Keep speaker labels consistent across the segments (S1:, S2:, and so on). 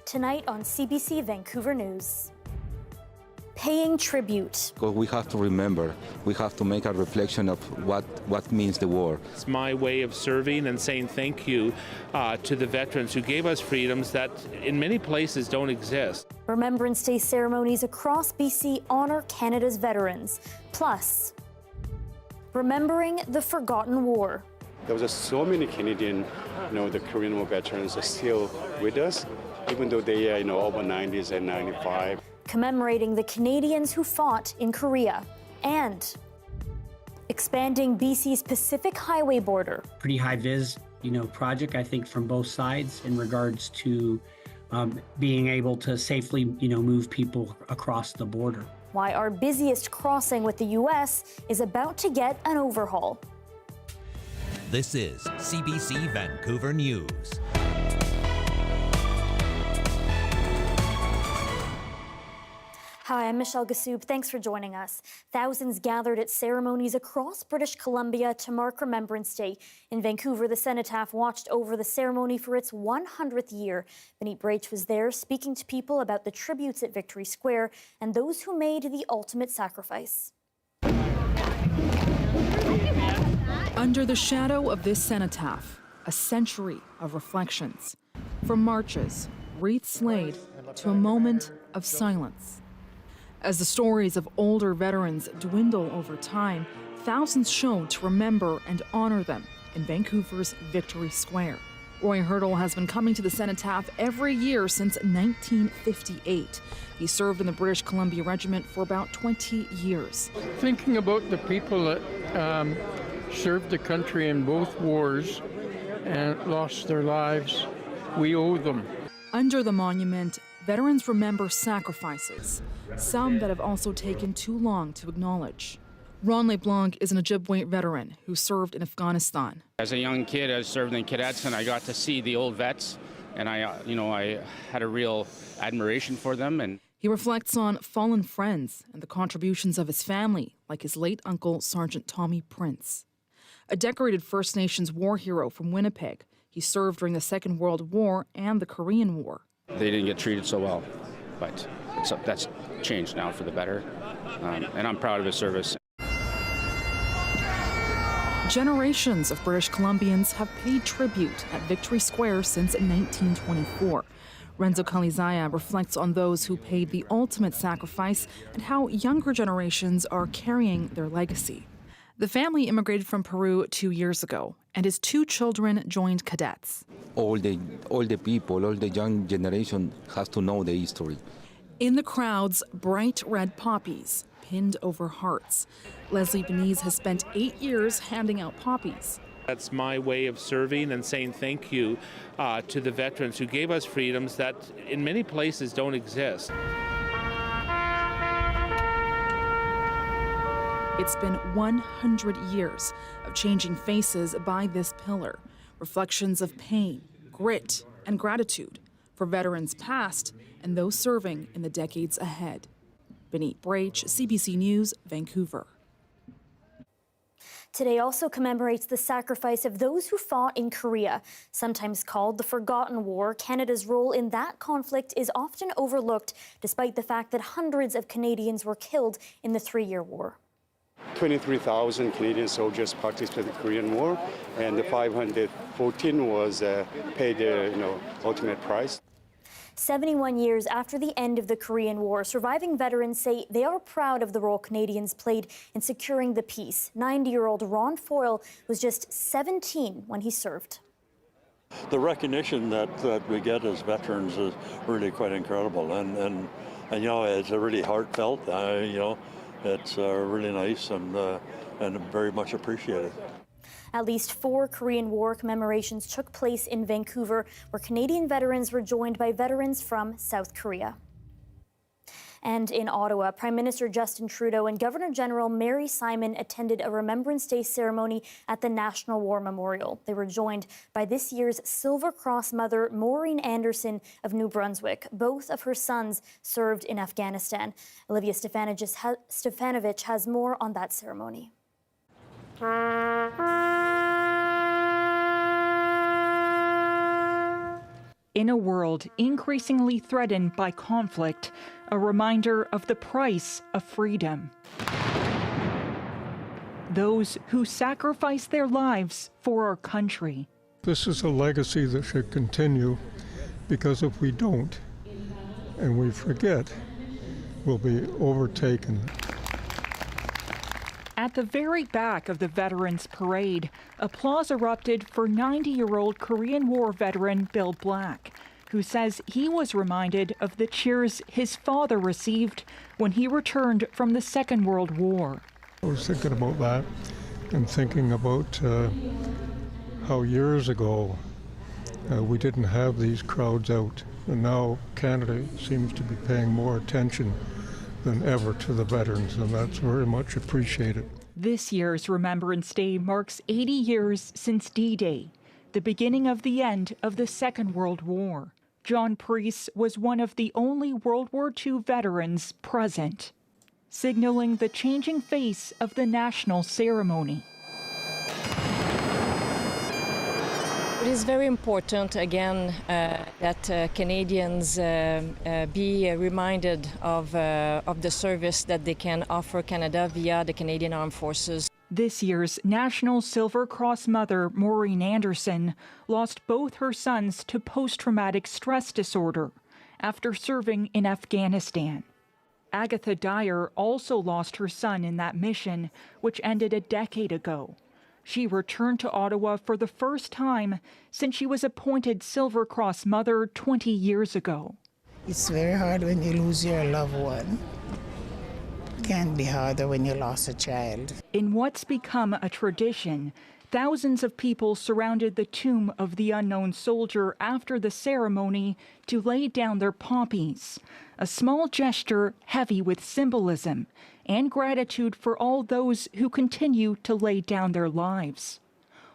S1: Tonight on CBC Vancouver News. Paying tribute.
S2: We have to remember, we have to make a reflection of what means the war.
S3: It's my way of serving and saying thank you to the veterans who gave us freedoms that in many places don't exist.
S1: Remembrance Day ceremonies across BC honor Canada's veterans. Plus, remembering the forgotten war.
S4: There was so many Canadian, the Korean War veterans are still with us, even though they are, over 90s and 95.
S1: Commemorating the Canadians who fought in Korea and expanding BC's Pacific Highway border.
S5: Pretty high-vis, project, I think, from both sides in regards to being able to safely, move people across the border.
S1: Why our busiest crossing with the U.S. is about to get an overhaul.
S6: This is CBC Vancouver News.
S1: Hi, I'm Michelle Ghoussoub. Thanks for joining us. Thousands gathered at ceremonies across British Columbia to mark Remembrance Day. In Vancouver, the cenotaph watched over the ceremony for its 100th year. Benit Brach was there speaking to people about the tributes at Victory Square and those who made the ultimate sacrifice.
S7: Under the shadow of this cenotaph, a century of reflections. From marches, wreaths laid, to a moment of silence. As the stories of older veterans dwindle over time, thousands show to remember and honor them in Vancouver's Victory Square. Roy Hurdle has been coming to the cenotaph every year since 1958. He served in the British Columbia Regiment for about 20 years.
S8: Thinking about the people that served the country in both wars and lost their lives, we owe them.
S7: Under the monument, veterans remember sacrifices, some that have also taken too long to acknowledge. Ron LeBlanc is an Ojibwe veteran who served in Afghanistan.
S9: As a young kid, I served in cadets, and I got to see the old vets, and I had a real admiration for them. And
S7: he reflects on fallen friends and the contributions of his family, like his late uncle, Sergeant Tommy Prince. A decorated First Nations war hero from Winnipeg, he served during the Second World War and the Korean War.
S9: They didn't get treated so well, but that's changed now for the better, and I'm proud of his service.
S7: Generations of British Columbians have paid tribute at Victory Square since 1924. Renzo Kalizaya reflects on those who paid the ultimate sacrifice and how younger generations are carrying their legacy. The family immigrated from Peru 2 years ago, and his 2 children joined cadets.
S2: All the people, all the young generation has to know the history.
S7: In the crowds, bright red poppies pinned over hearts. Leslie Beniz has spent 8 years handing out poppies.
S3: That's my way of serving and saying thank you to the veterans who gave us freedoms that in many places don't exist.
S7: It's been 100 years of changing faces by this pillar, reflections of pain, grit, and gratitude for veterans past and those serving in the decades ahead. Benit Brach, CBC News, Vancouver.
S1: Today also commemorates the sacrifice of those who fought in Korea. Sometimes called the Forgotten War, Canada's role in that conflict is often overlooked, despite the fact that hundreds of Canadians were killed in the 3-year war.
S4: 23,000 Canadian soldiers participated in the Korean War, and the 514 was paid the ultimate price.
S1: 71 years after the end of the Korean War, surviving veterans say they are proud of the role Canadians played in securing the peace. 90-year-old Ron Foyle was just 17 when he served.
S10: The recognition that we get as veterans is really quite incredible, and it's a really heartfelt. It's really nice and very much appreciated.
S1: At least 4 Korean War commemorations took place in Vancouver, where Canadian veterans were joined by veterans from South Korea. And in Ottawa, Prime Minister Justin Trudeau and Governor General Mary Simon attended a Remembrance Day ceremony at the National War Memorial. They were joined by this year's Silver Cross mother, Maureen Anderson of New Brunswick. Both of her sons served in Afghanistan. Olivia Stefanovic has more on that ceremony.
S11: In a world increasingly threatened by conflict, a reminder of the price of freedom. Those who sacrifice their lives for our country.
S12: This is a legacy that should continue, because if we don't and we forget, we'll be overtaken.
S11: At the very back of the Veterans Parade, applause erupted for 90-year-old Korean War veteran Bill Black, who says he was reminded of the cheers his father received when he returned from the Second World War.
S12: I was thinking about that and thinking about how years ago we didn't have these crowds out, and now Canada seems to be paying more attention than ever to the veterans, and that's very much appreciated.
S11: This year's Remembrance Day marks 80 years since D-Day, the beginning of the end of the Second World War. John Priest was one of the only World War II veterans present, signaling the changing face of the national ceremony.
S13: It is very important, again, that Canadians be reminded of the service that they can offer Canada via the Canadian Armed Forces.
S11: This year's National Silver Cross mother, Maureen Anderson, lost both her sons to post-traumatic stress disorder after serving in Afghanistan. Agatha Dyer also lost her son in that mission, which ended a decade ago. She returned to Ottawa for the first time since she was appointed Silver Cross mother 20 years ago.
S14: It's very hard when you lose your loved one. It can be harder when you lost a child.
S11: In what's become a tradition, thousands of people surrounded the tomb of the unknown soldier after the ceremony to lay down their poppies, a small gesture heavy with symbolism and gratitude for all those who continue to lay down their lives.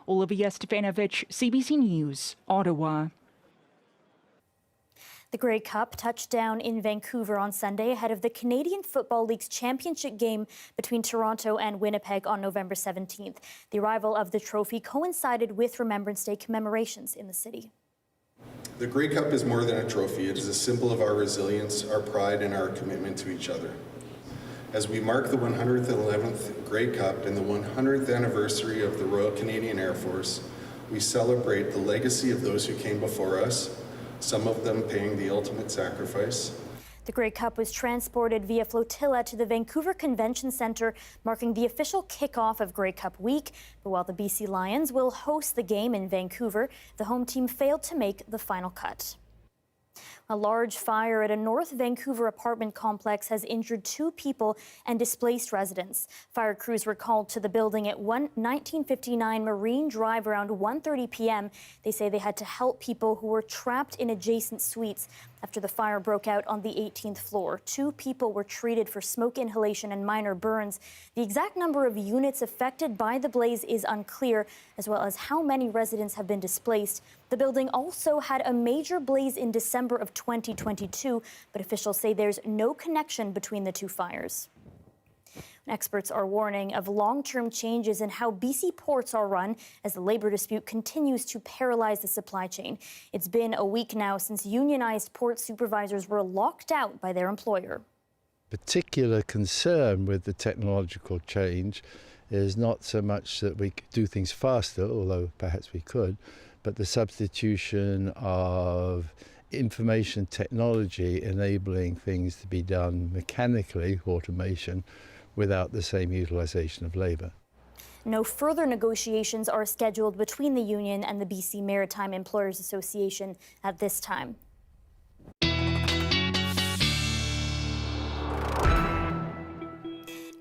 S11: Olivia Stefanovic, CBC News, Ottawa.
S1: The Grey Cup touched down in Vancouver on Sunday ahead of the Canadian Football League's championship game between Toronto and Winnipeg on November 17th. The arrival of the trophy coincided with Remembrance Day commemorations in the city.
S15: The Grey Cup is more than a trophy. It is a symbol of our resilience, our pride, and our commitment to each other. As we mark the 111th Grey Cup and the 100th anniversary of the Royal Canadian Air Force, we celebrate the legacy of those who came before us, some of them paying the ultimate sacrifice.
S1: The Grey Cup was transported via flotilla to the Vancouver Convention Centre, marking the official kickoff of Grey Cup week. But while the BC Lions will host the game in Vancouver, the home team failed to make the final cut. A large fire at a North Vancouver apartment complex has injured 2 people and displaced residents. Fire crews were called to the building at 1959 Marine Drive around 1:30 p.m. They say they had to help people who were trapped in adjacent suites after the fire broke out on the 18th floor. 2 people were treated for smoke inhalation and minor burns. The exact number of units affected by the blaze is unclear, as well as how many residents have been displaced. The building also had a major blaze in December of 2022, but officials say there's no connection between the 2 fires. Experts are warning of long-term changes in how BC ports are run as the labor dispute continues to paralyze the supply chain. It's been a week now since unionized port supervisors were locked out by their employer.
S16: Particular concern with the technological change is not so much that we could do things faster, although perhaps we could, but the substitution of information technology enabling things to be done mechanically, automation, without the same utilization of labor.
S1: No further negotiations are scheduled between the union and the BC Maritime Employers Association at this time.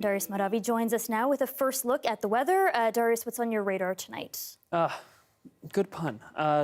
S1: Darius Maravi joins us now with a first look at the weather. Darius, what's on your radar tonight?
S17: Good pun.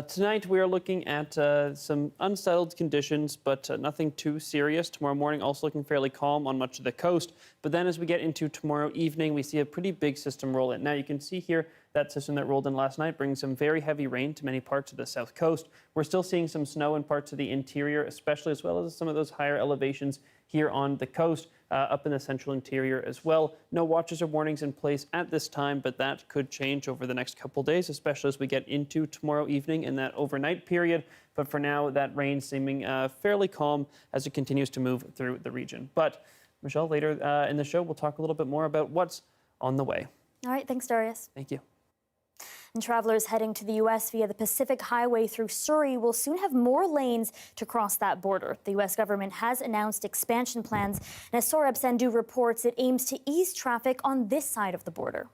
S17: Tonight we are looking at some unsettled conditions, but nothing too serious. Tomorrow morning also looking fairly calm on much of the coast. But then as we get into tomorrow evening, we see a pretty big system roll in. Now you can see here that system that rolled in last night brings some very heavy rain to many parts of the south coast. We're still seeing some snow in parts of the interior, especially as well as some of those higher elevations here on the coast, up in the central interior as well. No watches or warnings in place at this time, but that could change over the next couple days, especially as we get into tomorrow evening in that overnight period. But for now, that rain seeming fairly calm as it continues to move through the region. But Michelle, later in the show, we'll talk a little bit more about what's on the way.
S1: All right, thanks, Darius.
S17: Thank you.
S1: And travelers heading to the U.S. via the Pacific Highway through Surrey will soon have more lanes to cross that border. The U.S. government has announced expansion plans. And as Saurabh Sandhu reports, it aims to ease traffic on this side of the border.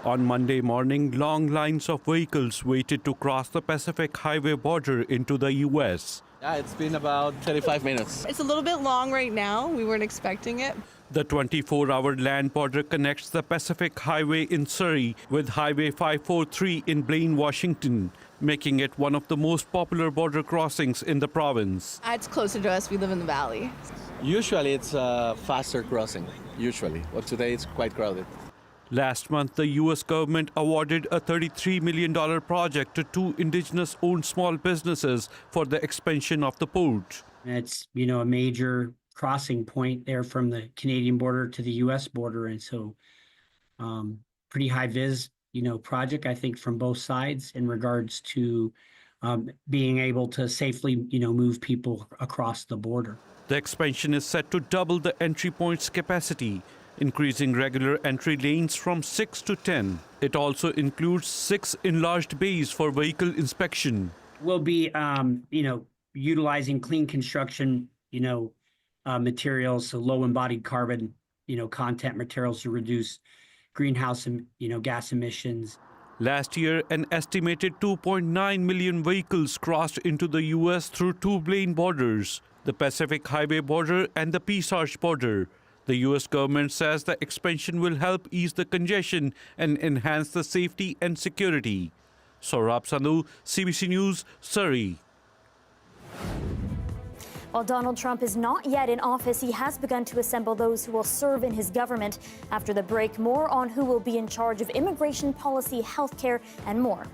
S18: On Monday morning, long lines of vehicles waited to cross the Pacific Highway border into the U.S.
S19: Yeah, it's been about 35 minutes.
S20: It's a little bit long right now. We weren't expecting it.
S18: The 24-hour land border connects the Pacific Highway in Surrey with Highway 543 in Blaine, Washington, making it one of the most popular border crossings in the province.
S20: It's closer to us. We live in the valley.
S19: Usually it's a faster crossing, usually. But today it's quite crowded.
S18: Last month, the U.S. government awarded a $33 million project to two Indigenous-owned small businesses for the expansion of the port.
S5: It's, a major crossing point there from the Canadian border to the U.S. border. And so pretty high vis, project, I think, from both sides in regards to being able to safely, move people across the border.
S18: The expansion is set to double the entry point's capacity, increasing regular entry lanes from 6 to 10. It also includes 6 enlarged bays for vehicle inspection.
S5: We'll be, utilizing clean construction, materials, so low embodied carbon, content materials to reduce greenhouse, gas emissions.
S18: Last year, an estimated 2.9 million vehicles crossed into the U.S. through two Blaine borders, the Pacific Highway border and the Peace Arch border. The U.S. government says the expansion will help ease the congestion and enhance the safety and security. Saurabh Sandhu, CBC News, Surrey.
S1: While Donald Trump is not yet in office, he has begun to assemble those who will serve in his government. After the break, more on who will be in charge of immigration policy, healthcare, and more.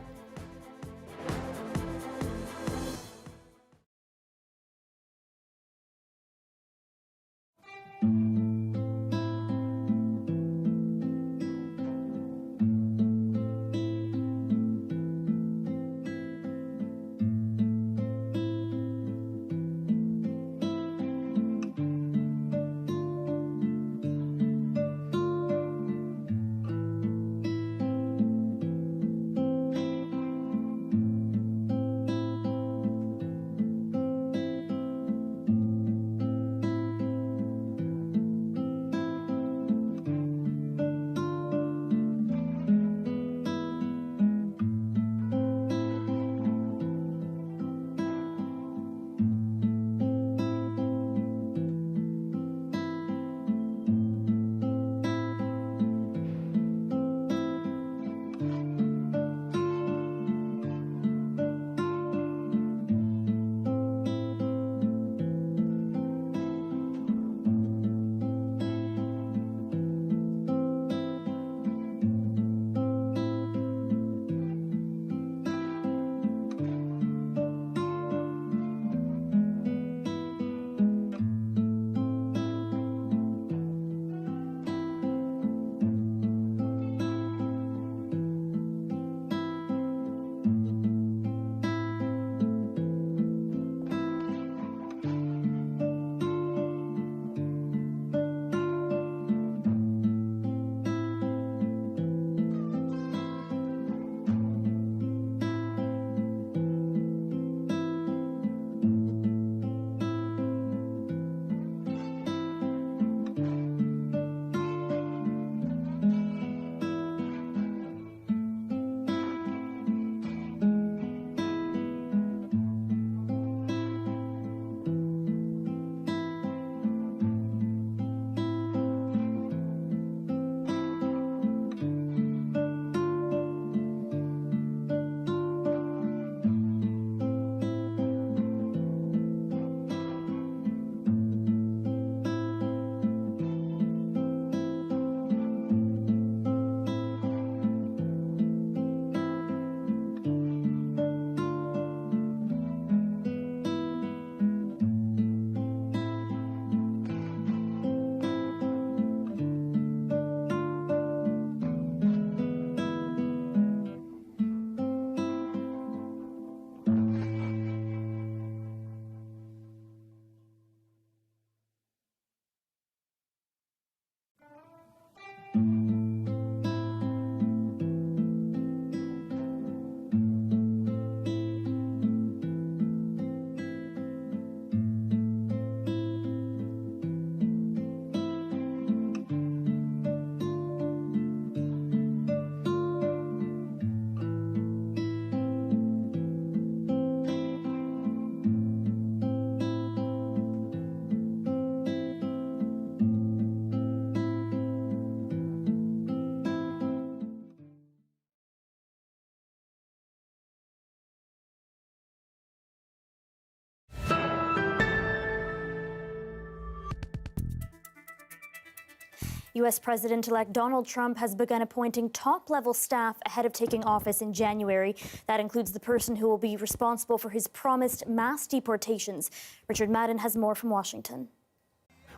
S1: U.S. President-elect Donald Trump has begun appointing top-level staff ahead of taking office in January. That includes the person who will be responsible for his promised mass deportations. Richard Madden has more from Washington.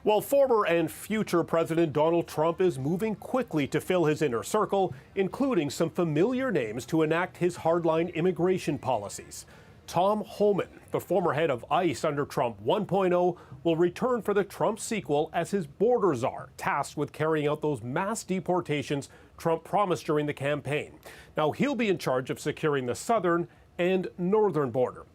S21: Well, former and future President Donald Trump is moving quickly to fill his inner circle, including some familiar names to enact his hardline immigration policies. Tom Homan, the former head of ICE under Trump 1.0, will return for the Trump sequel as his border czar, tasked with carrying out those mass deportations Trump promised during the campaign. Now he'll be in charge of securing the southern and northern border.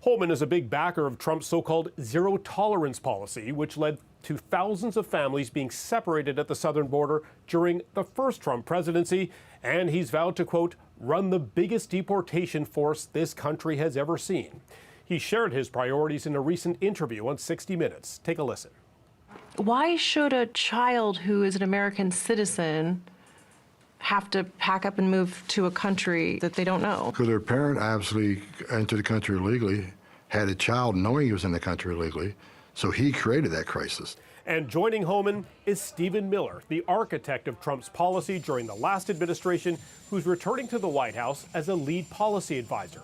S21: Homan is a big backer of Trump's so-called zero-tolerance policy, which led to thousands of families being separated at the southern border during the first Trump presidency, and he's vowed to, quote, run the biggest deportation force this country has ever seen. He shared his priorities in a recent interview on 60 Minutes. Take a listen.
S22: Why should a child who is an American citizen have to pack up and move to a country that they don't know?
S23: Because their parent obviously entered the country illegally, had a child knowing he was in the country illegally, so he created that crisis.
S21: And joining Homan is Stephen Miller, the architect of Trump's policy during the last administration, who's returning to the White House as a lead policy advisor.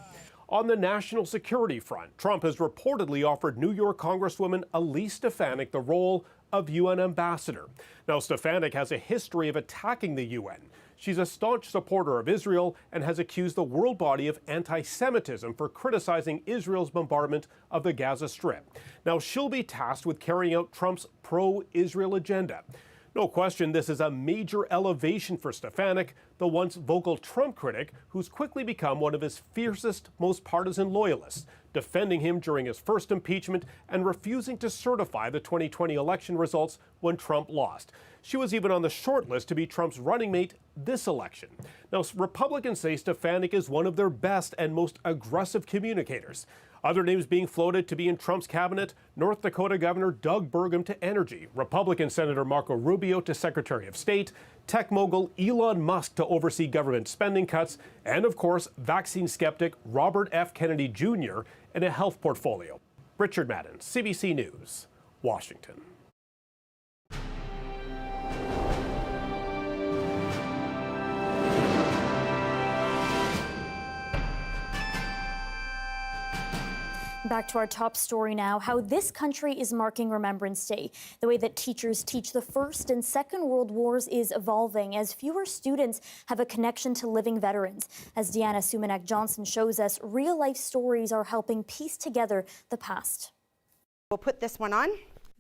S21: On the national security front, Trump has reportedly offered New York Congresswoman Elise Stefanik the role of UN ambassador. Now, Stefanik has a history of attacking the UN. She's a staunch supporter of Israel and has accused the world body of anti-Semitism for criticizing Israel's bombardment of the Gaza Strip. Now, she'll be tasked with carrying out Trump's pro-Israel agenda. No question, this is a major elevation for Stefanik, the once vocal Trump critic who's quickly become one of his fiercest, most partisan loyalists, defending him during his first impeachment and refusing to certify the 2020 election results when Trump lost. She was even on the short list to be Trump's running mate this election. Now, Republicans say Stefanik is one of their best and most aggressive communicators. Other names being floated to be in Trump's cabinet: North Dakota Governor Doug Burgum to energy, Republican Senator Marco Rubio to Secretary of State, tech mogul Elon Musk to oversee government spending cuts, and of course, vaccine skeptic Robert F. Kennedy Jr. in a health portfolio. Richard Madden, CBC News, Washington.
S1: Back to our top story now, how this country is marking Remembrance Day. The way that teachers teach the First and Second World Wars is evolving as fewer students have a connection to living veterans. As Deanna Sumanak-Johnson shows us, real-life stories are helping piece together the past.
S24: We'll put this one on.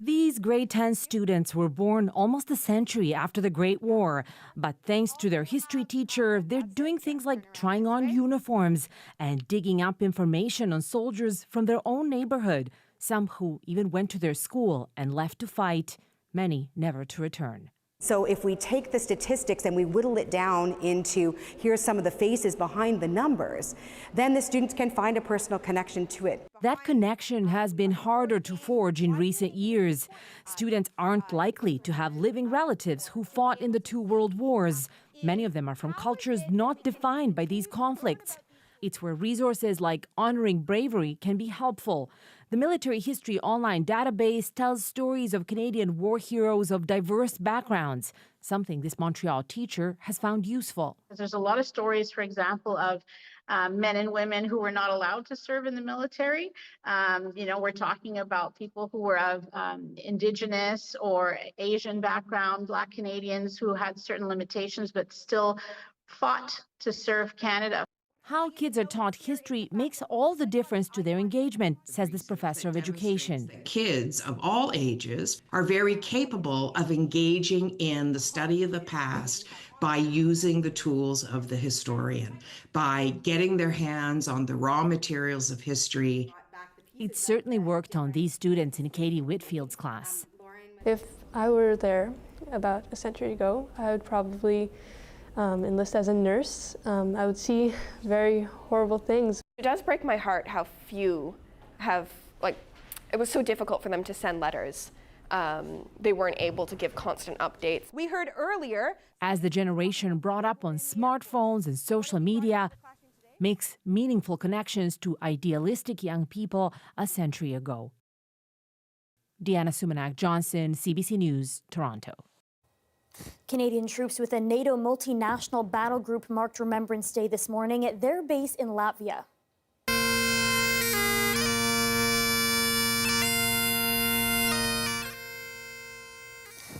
S25: These grade 10 students were born almost a century after the Great War. But thanks to their history teacher, they're doing things like trying on uniforms and digging up information on soldiers from their own neighborhood, some who even went to their school and left to fight, many never to return.
S24: So if we take the statistics and we whittle it down into here's some of the faces behind the numbers, then the students can find a personal connection to it.
S25: That connection has been harder to forge in recent years. Students aren't likely to have living relatives who fought in the two world wars. Many of them are from cultures not defined by these conflicts. It's where resources like Honoring Bravery can be helpful. The Military History Online database tells stories of Canadian war heroes of diverse backgrounds, something this Montreal teacher has found useful.
S26: There's a lot of stories, for example, of men and women who were not allowed to serve in the military. We're talking about people who were of Indigenous or Asian background, Black Canadians who had certain limitations but still fought to serve Canada.
S25: How kids are taught history makes all the difference to their engagement, says this professor of education.
S27: Kids of all ages are very capable of engaging in the study of the past by using the tools of the historian, by getting their hands on the raw materials of history.
S25: It certainly worked on these students in Katie Whitfield's class.
S28: If I were there about a century ago, I would probably enlist as a nurse. I would see very horrible things.
S29: It does break my heart how few have, it was so difficult for them to send letters. They weren't able to give constant updates.
S24: We heard earlier,
S25: as the generation brought up on smartphones and social media makes meaningful connections to idealistic young people a century ago. Deanna Sumanak-Johnson, CBC News, Toronto.
S1: Canadian troops with a NATO multinational battle group marked Remembrance Day this morning at their base in Latvia.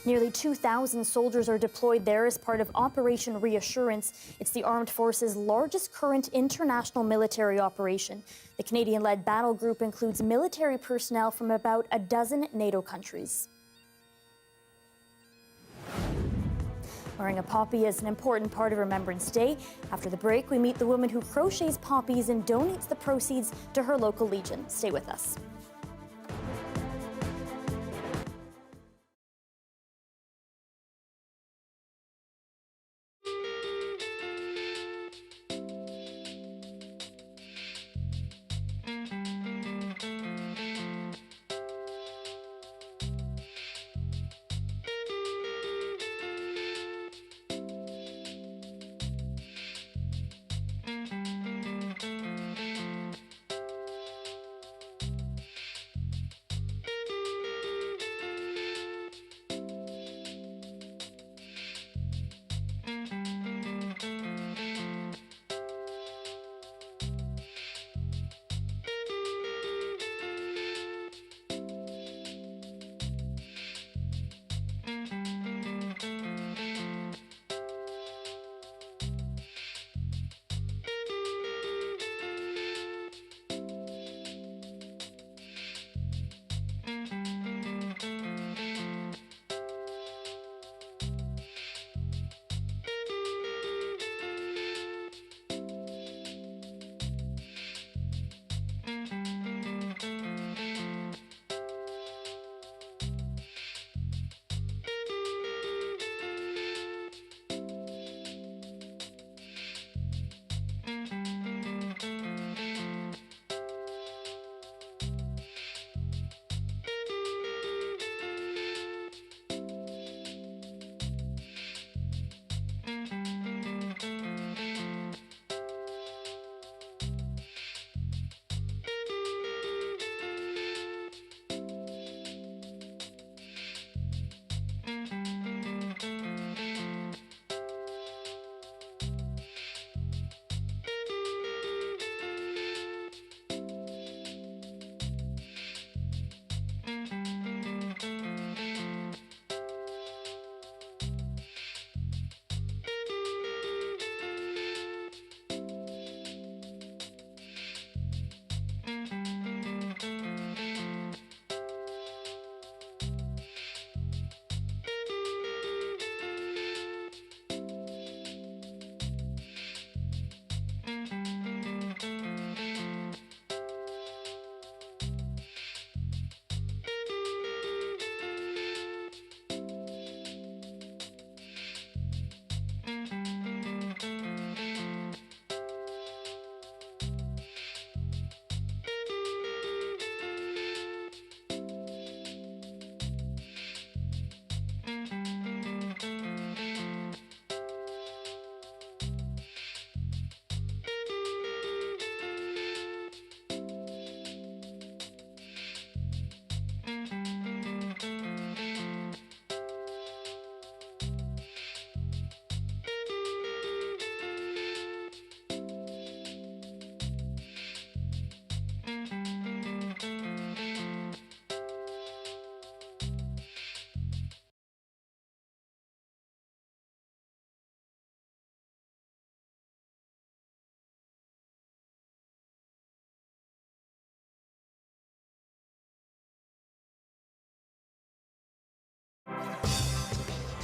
S1: Nearly 2,000 soldiers are deployed there as part of Operation Reassurance. It's the armed forces' largest current international military operation. The Canadian-led battle group includes military personnel from about a dozen NATO countries. Wearing a poppy is an important part of Remembrance Day. After the break, we meet the woman who crochets poppies and donates the proceeds to her local legion. Stay with us.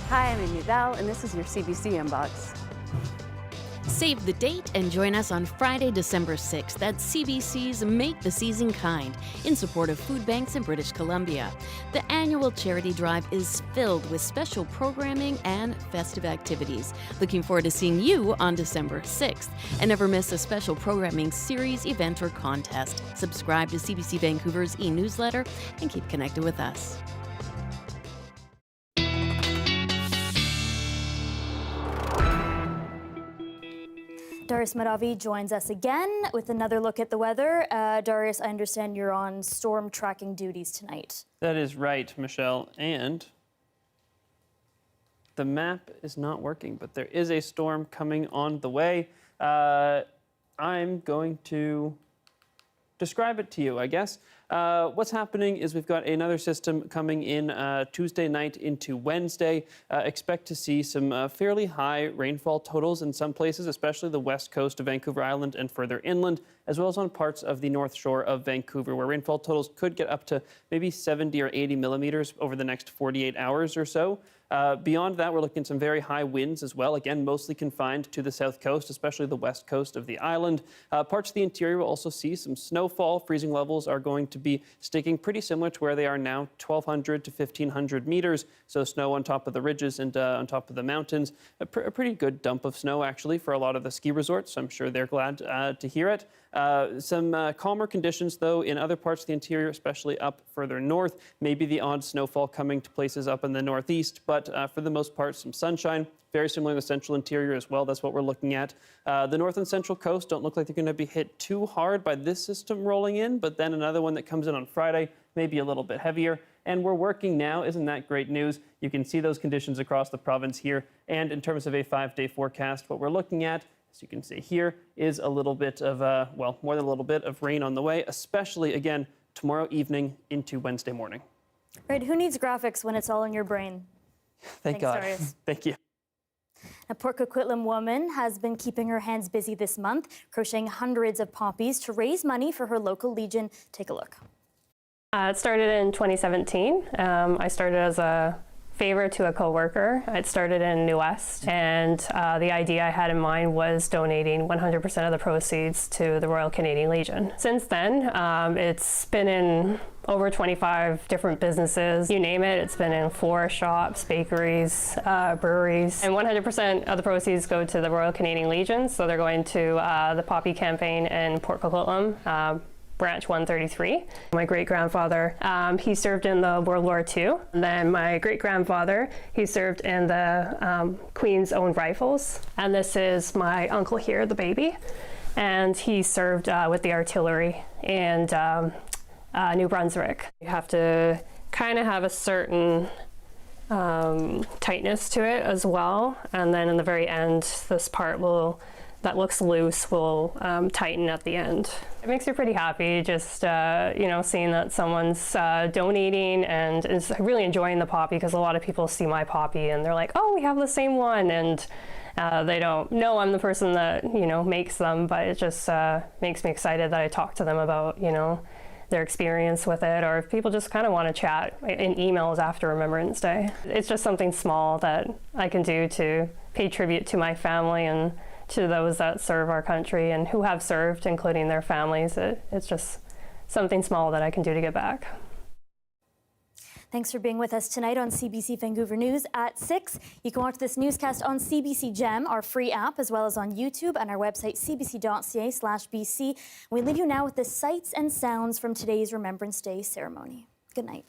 S2: Hi, I'm Amy Bell, and this is your CBC Inbox.
S3: Save the date and join us on Friday, December 6th at CBC's Make the Season Kind in support of food banks in British Columbia. The annual charity drive is filled with special programming and festive activities. Looking forward to seeing you on December 6th. And never miss a special programming series, event, or contest. Subscribe to CBC Vancouver's e-newsletter and keep connected with us.
S1: Darius Madavi joins us again with another look at the weather. Darius, I understand you're on storm tracking duties tonight.
S17: That is right, Michelle. And the map is not working, but there is a storm coming on the way. I'm going to describe it to you, I guess. What's happening is we've got another system coming in Tuesday night into Wednesday. Expect to see some fairly high rainfall totals in some places, especially the west coast of Vancouver Island and further inland, as well as on parts of the north shore of Vancouver, where rainfall totals could get up to maybe 70 or 80 millimeters over the next 48 hours or so. Beyond that, we're looking at some very high winds as well, again, mostly confined to the south coast, especially the west coast of the island. Parts of the interior will also see some snowfall. Freezing levels are going to be sticking pretty similar to where they are now, 1,200 to 1,500 meters. So snow on top of the ridges and on top of the mountains. A pretty good dump of snow, actually, for a lot of the ski resorts. So I'm sure they're glad to hear it. Some calmer conditions, though, in other parts of the interior, especially up further north. Maybe the odd snowfall coming to places up in the northeast, but for the most part, some sunshine. Very similar in the central interior as well. That's what we're looking at. The north and central coast don't look like they're going to be hit too hard by this system rolling in, but then another one that comes in on Friday, maybe a little bit heavier. And we're working now. Isn't that great news? You can see those conditions across the province here. And in terms of a 5-day forecast, what we're looking at, as you can see here, is a little bit of, well, more than a little bit of rain on the way, especially, again, tomorrow evening into Wednesday morning.
S1: Right, who needs graphics when it's all in your brain?
S17: Thank God. Thank you.
S1: A Port Coquitlam woman has been keeping her hands busy this month, crocheting hundreds of poppies to raise money for her local legion. Take a look.
S4: It started in 2017. I started as a favor to a coworker. It started in New West, and the idea I had in mind was donating 100% of the proceeds to the Royal Canadian Legion. Since then, it's been in over 25 different businesses. You name it, it's been in florist shops, bakeries, breweries, and 100% of the proceeds go to the Royal Canadian Legion. So they're going to the Poppy campaign in Port Coquitlam. Branch 133. My great-grandfather, he served in the World War II. And then my great-grandfather, he served in the Queen's Own Rifles. And this is my uncle here, the baby. And he served with the artillery in New Brunswick. You have to kind of have a certain tightness to it as well. And then in the very end, this part that looks loose will tighten at the end. It makes you pretty happy just you know, seeing that someone's donating and is really enjoying the poppy, because a lot of people see my poppy and they're like, oh, we have the same one, and they don't know I'm the person that, you know, makes them, but it just makes me excited that I talk to them about, you know, their experience with it, or if people just kind of want to chat in emails after Remembrance Day. It's just something small that I can do to pay tribute to my family and to those that serve our country and who have served, including their families. It's just something small that I can do to give back.
S1: Thanks for being with us tonight on CBC Vancouver News at 6. You can watch this newscast on CBC Gem, our free app, as well as on YouTube and our website, cbc.ca/BC. We leave you now with the sights and sounds from today's Remembrance Day ceremony. Good night.